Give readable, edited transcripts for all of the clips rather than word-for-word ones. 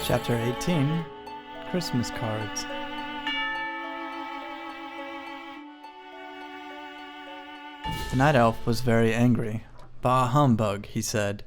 Chapter 18, Christmas Cards. The Night Elf was very angry. "Bah humbug," he said.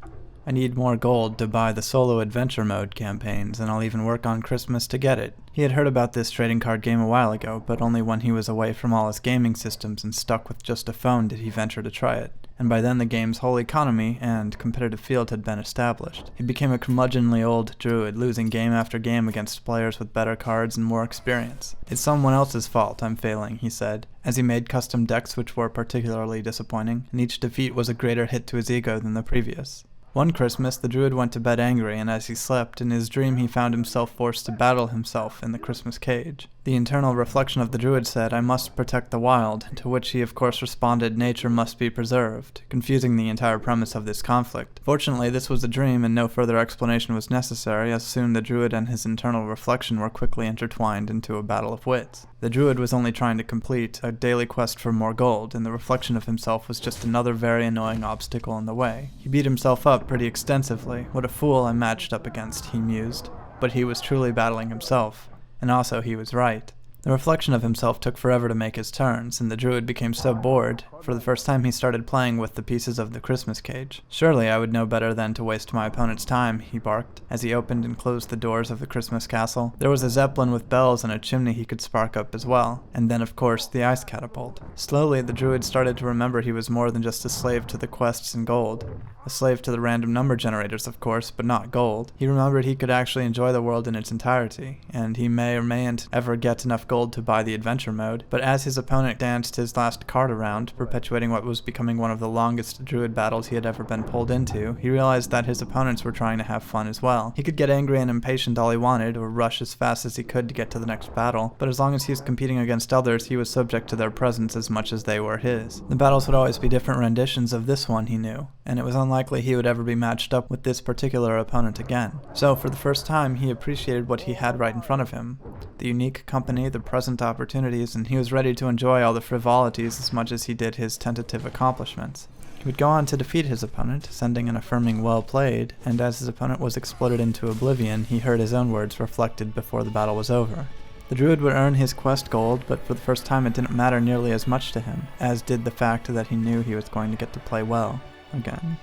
"I need more gold to buy the solo adventure mode campaigns, and I'll even work on Christmas to get it." He had heard about this trading card game a while ago, but only when he was away from all his gaming systems and stuck with just a phone did he venture to try it. And by then the game's whole economy and competitive field had been established. He became a curmudgeonly old druid, losing game after game against players with better cards and more experience. "It's someone else's fault I'm failing," he said, as he made custom decks which were particularly disappointing, and each defeat was a greater hit to his ego than the previous. One Christmas, the druid went to bed angry, and as he slept, in his dream he found himself forced to battle himself in the Christmas cage. The internal reflection of the druid said, "I must protect the wild," to which he of course responded, "Nature must be preserved," confusing the entire premise of this conflict. Fortunately, this was a dream, and no further explanation was necessary, as soon the druid and his internal reflection were quickly intertwined into a battle of wits. The druid was only trying to complete a daily quest for more gold, and the reflection of himself was just another very annoying obstacle in the way. He beat himself up pretty extensively. "What a fool I'm matched up against," he mused. But he was truly battling himself. And also he was right. The reflection of himself took forever to make his turns, and the druid became so bored, for the first time he started playing with the pieces of the Christmas cage. "Surely I would know better than to waste my opponent's time," he barked, as he opened and closed the doors of the Christmas castle. There was a zeppelin with bells and a chimney he could spark up as well, and then of course the ice catapult. Slowly the druid started to remember he was more than just a slave to the quests and gold. A slave to the random number generators, of course, but not gold. He remembered he could actually enjoy the world in its entirety, and he may or mayn't ever get enough gold to buy the adventure mode. But as his opponent danced his last card around, perpetuating what was becoming one of the longest druid battles he had ever been pulled into, he realized that his opponents were trying to have fun as well. He could get angry and impatient all he wanted, or rush as fast as he could to get to the next battle, but as long as he was competing against others, he was subject to their presence as much as they were his. The battles would always be different renditions of this one, he knew, and it was unlikely he would ever be matched up with this particular opponent again. So for the first time, he appreciated what he had right in front of him. The unique company, the present opportunities, and he was ready to enjoy all the frivolities as much as he did his tentative accomplishments. He would go on to defeat his opponent, sending an affirming "well played," and as his opponent was exploded into oblivion, he heard his own words reflected before the battle was over. The druid would earn his quest gold, but for the first time it didn't matter nearly as much to him, as did the fact that he knew he was going to get to play well again.